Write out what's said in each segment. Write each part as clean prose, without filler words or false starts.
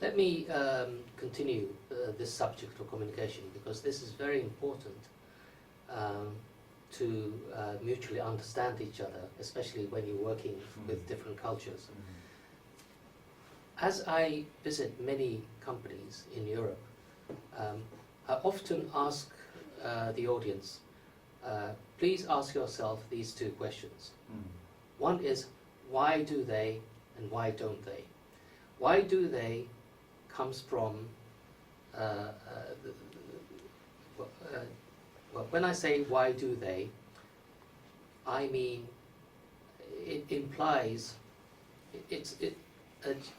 Let me continue this subject of communication, because this is very important to mutually understand each other, especially when you're working with different cultures. As I visit many companies in Europe, I often ask the audience, please ask yourself these two questions. One is, why do they and why don't they? Why do they comes from, well, when I say why do they, I mean it implies it's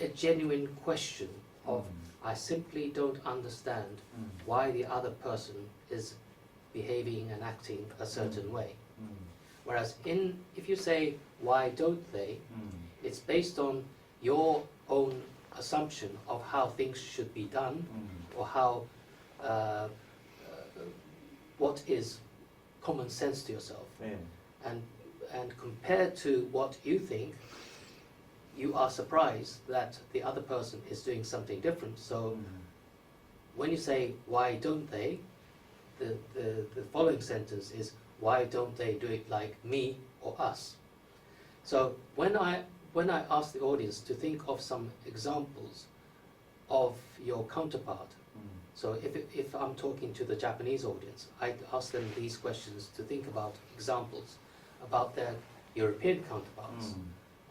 a genuine question of I simply don't understand why the other person is behaving and acting a certain way. Whereas if you say why don't they, it's based on your own assumption of how things should be done, or how what is common sense to yourself. And compared to what you think, you are surprised that the other person is doing something different. So when you say why don't they, the following sentence is, why don't they do it like me or us? So when I ask the audience to think of some examples of your counterpart, so if I'm talking to the Japanese audience, I ask them these questions to think about examples about their European counterparts,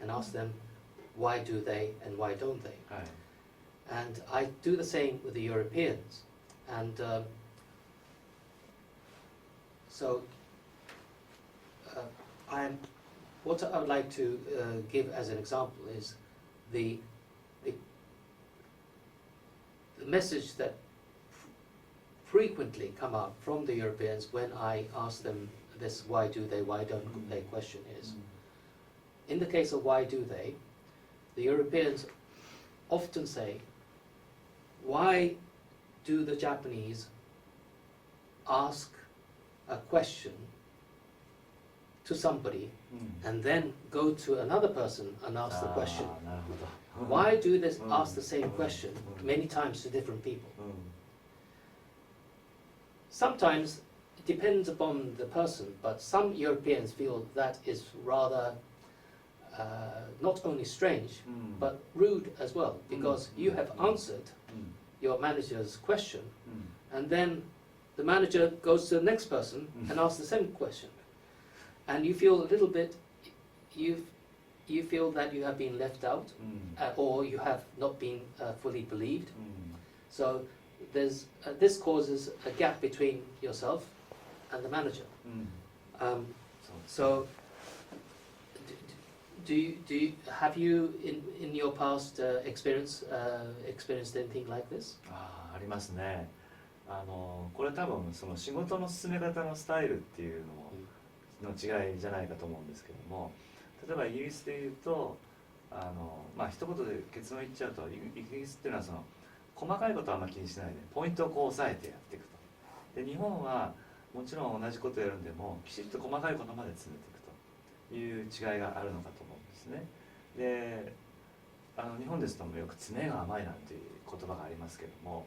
and ask them why do they and why don't they? And I do the same with the Europeans. And so what I would like to give as an example is the message that frequently come out from the Europeans when I ask them this why do they, why don't they question is, in the case of why do they, the Europeans often say, why do the Japanese ask a question to somebody and then go to another person and ask the question? Why do they ask the same question many times to different people? Sometimes it depends upon the person, but some Europeans feel that is rather not only strange, but rude as well, because you have answered your manager's question, and then the manager goes to the next person and asks the same question, and you feel a little bit, you feel that you have been left out, or you have not been fully believed. So there's this causes a gap between yourself and the manager. So have you in your past experienced anything like this? ありますね。これ多分その仕事の進め方のスタイルっていうのの違いじゃないかと思うんですけども、例えばイギリスでいうと一言で結論言っちゃうと、イギリスっていうのはその細かいことはあんま気にしないでポイントをこう押さえてやっていくと。で日本はもちろん同じことやるんでもきちっと細かいことまで詰めていくという違いがあるのかと思うんですね。で日本ですとよく詰めが甘いなんていう言葉がありますけども、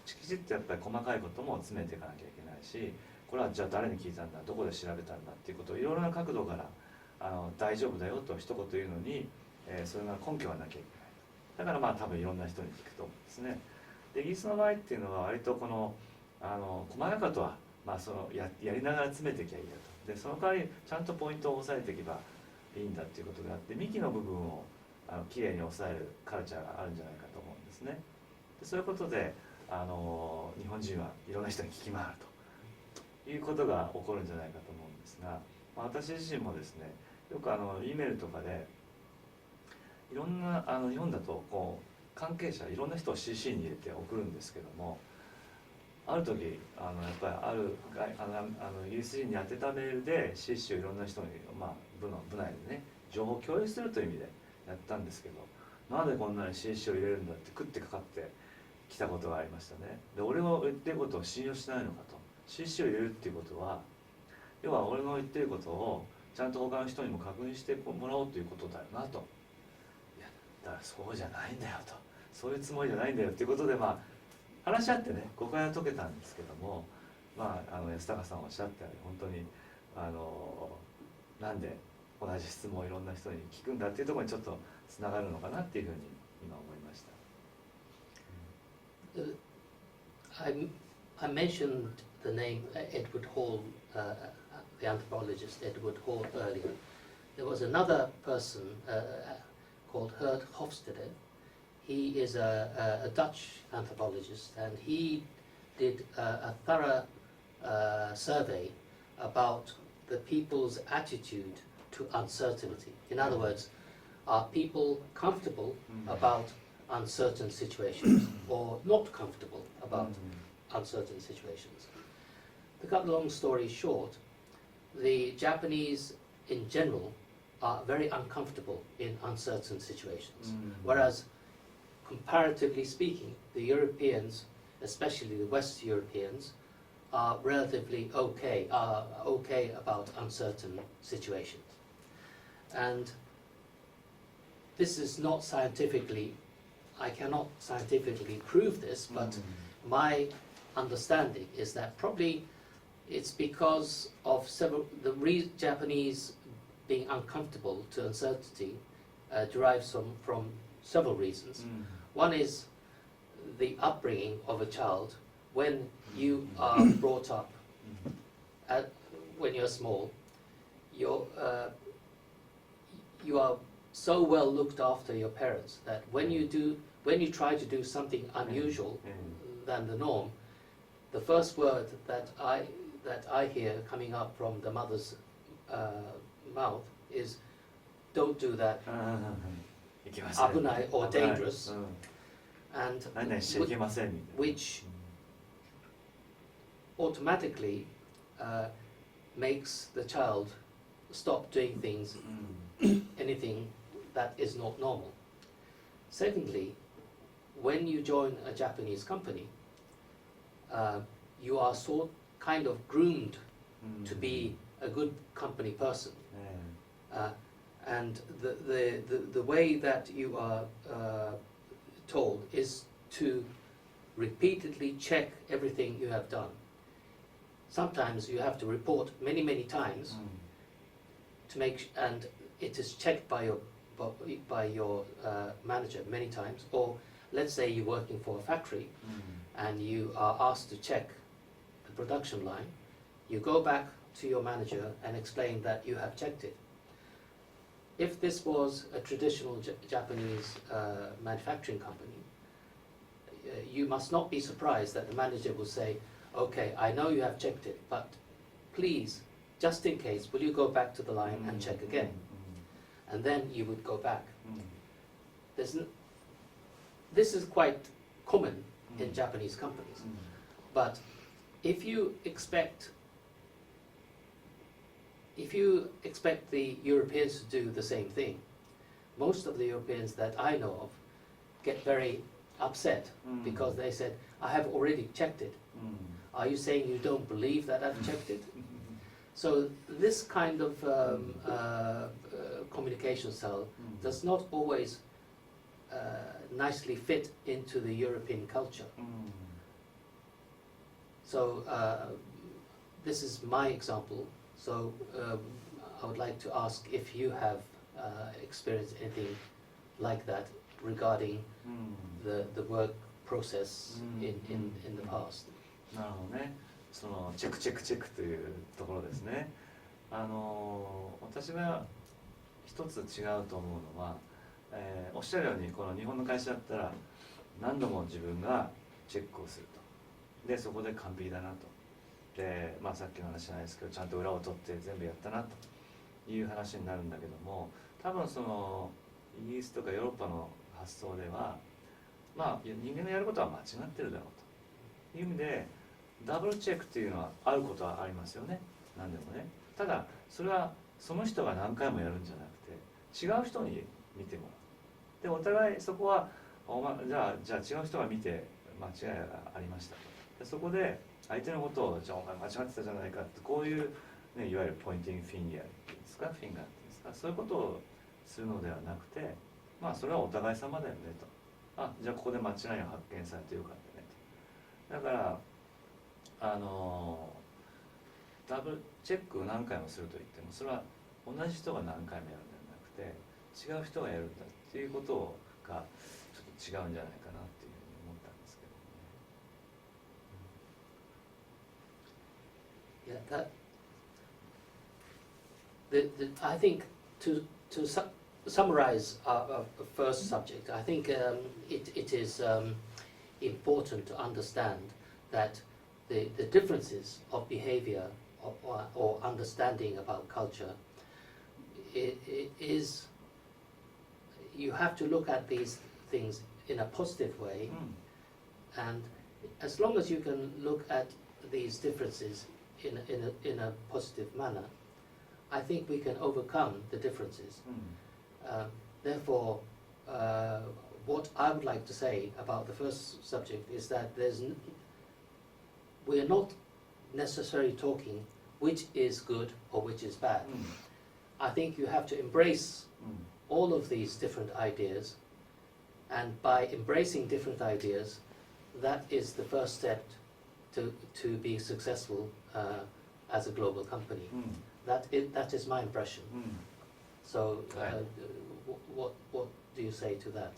きちっとやっぱり細かいことも詰めていかなきゃいけないし、これはじゃあ誰に聞いたんだ、どこで調べたんだっていうことをいろいろな角度から大丈夫だよと一言言うのに、それが根拠がなきゃいけない。だから多分いろんな人に聞くと思うんですね。でイギリスの場合っていうのは割とこの細かいことはそのやりながら詰めていきゃいいやと。でその代わりちゃんとポイントを押さえていけばいいんだっていうことがあって、幹の部分をきれいに抑えるカルチャーがあるんじゃないかと思うんですね。でそういうことで日本人はいろんな人に聞き回るということが起こるんじゃないかと思うんですが、私自身もですね、よくEメールとかでいろんな日本だとこう関係者いろんな人を CC に入れて送るんですけども、ある時やっぱりイギリス人に宛てたメールで CC をいろんな人に、部内でね情報を共有するという意味でやったんですけど、なんでこんなに CC を入れるんだって食ってかかってきたことがありましたね。で俺の言ってることを信用しないのかと。 CC を入れるっていうことは要は俺の言ってることをちゃんと他の人にも確認してもらおうということだよなと。いやだからそうじゃないんだよと。そういうつもりじゃないんだよっていうことで、話し合ってね誤解は解けたんですけども、安高さんおっしゃったように本当になんで同じ質問をいろんな人に聞くんだっていうところにちょっとつながるのかなっていうふうに今思いました。I mentioned the name Edward Hall, the anthropologist Edward Hall earlier. There was another person called Hert Hofstede. He is a Dutch anthropologist, and he did a thorough survey about the people's attitude to uncertainty. In other words, are people comfortable about uncertain situations or not comfortable about uncertain situations? To cut the long story short, the Japanese in general are very uncomfortable in uncertain situations, whereas comparatively speaking, the Europeans, especially the West Europeans, are relatively okay about uncertain situations. And this is not scientifically, I cannot scientifically prove this, but my understanding is that probably it's because of Japanese being uncomfortable to uncertainty derives from several reasons. One is the upbringing of a child. When you are brought up, when you're small, you are so well looked after your parents that when you try to do something unusual than the norm, the first word that I hear coming up from the mother's mouth is, "Don't do that, 危ない or dangerous," and which automatically makes the child stop doing things, anything that is not normal. Secondly, when you join a Japanese company, you are kind of groomed to be a good company person. And the way that you are told is to repeatedly check everything you have done. Sometimes you have to report many times to and it is checked by your manager many times. Or let's say you're working for a factory and you are asked to check the production line. You go back to your manager and explain that you have checked it. If this was a traditional Japanese manufacturing company, you must not be surprised that the manager will say, "Okay, I know you have checked it, but please, just in case, will you go back to the line and check again?" And then you would go back. This is quite common in Japanese companies. But if you expect the Europeans to do the same thing, most of the Europeans that I know of get very upset because they said, "I have already checked it. Are you saying you don't believe that I've checked it?" So this kind of communication style does not always nicely fit into the European culture. So this is my example. So I would like to ask if you have experienced anything like that regarding the work process in the past. なるほどね。そのチェックというところですね。私が一つ違うと思うのは、おっしゃるようにこの日本の会社だったら何度も自分がチェックをすると。でそこで完璧だなと。でさっきの話じゃないですけどちゃんと裏を取って全部やったなという話になるんだけども、多分そのイギリスとかヨーロッパの発想では人間のやることは間違ってるだろうという意味でダブルチェックっていうのはあることはありますよね。何でもね。ただそれはその人が何回もやるんじゃなくて違う人に見てもらう。でお互いそこはじゃあ違う人が見て間違いがありました。でそこで相手のことをじゃあお前間違ってたじゃないかってこういう、ね、いわゆるポインティングフィンガーっていうんですか、フィンガーっていうんですか、そういうことをするのではなくて、それはお互い様だよねと。あ、じゃあここで間違いが発見されてよかったねと。だからダブルチェックを何回もすると言っても、それは同じ人が何回もやるんじゃなくて違う人がやるんだっていうことがちょっと違うんじゃないかなっていうふうに思ったんですけどね。I think to summarize our first subject, I think it is important to understand that the differences of behavior or understanding about culture is, you have to look at these things in a positive way, and as long as you can look at these differences in a positive manner, I think we can overcome the differences. Therefore, what I would like to say about the first subject is that we are not necessarily talking which is good or which is bad. I think you have to embrace all of these different ideas, and by embracing different ideas, that is the first step to be successful as a global company. That is my impression. So, what do you say to that?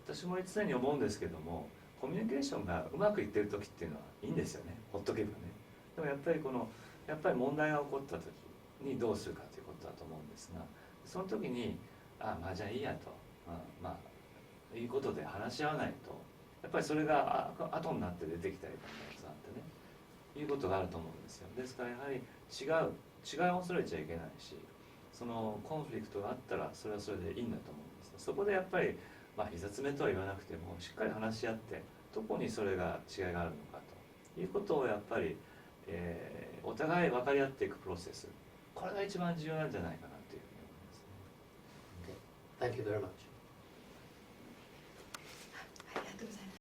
私も常に思うんですけども、コミュニケーションがうまくいってる時っていうのはいいんですよね、ほっとけばね。でもやっぱり問題が起こった時にどうするかということだと思うんですが、その時にまあじゃあいいやと、まあいうことで話し合わないと、やっぱりそれが後になって出てきたりとかってね、いうことがあると思うんですよ。ですからやはり違いを恐れちゃいけないし、そのコンフリクトがあったらそれはそれでいいんだと思うんです。そこでやっぱり膝詰めとは言わなくてもしっかり話し合って、どこにそれが違いがあるのかということをやっぱり、お互い分かり合っていくプロセス、これが一番重要なんじゃないかなというふうに思いますね。Okay. Thank you very much.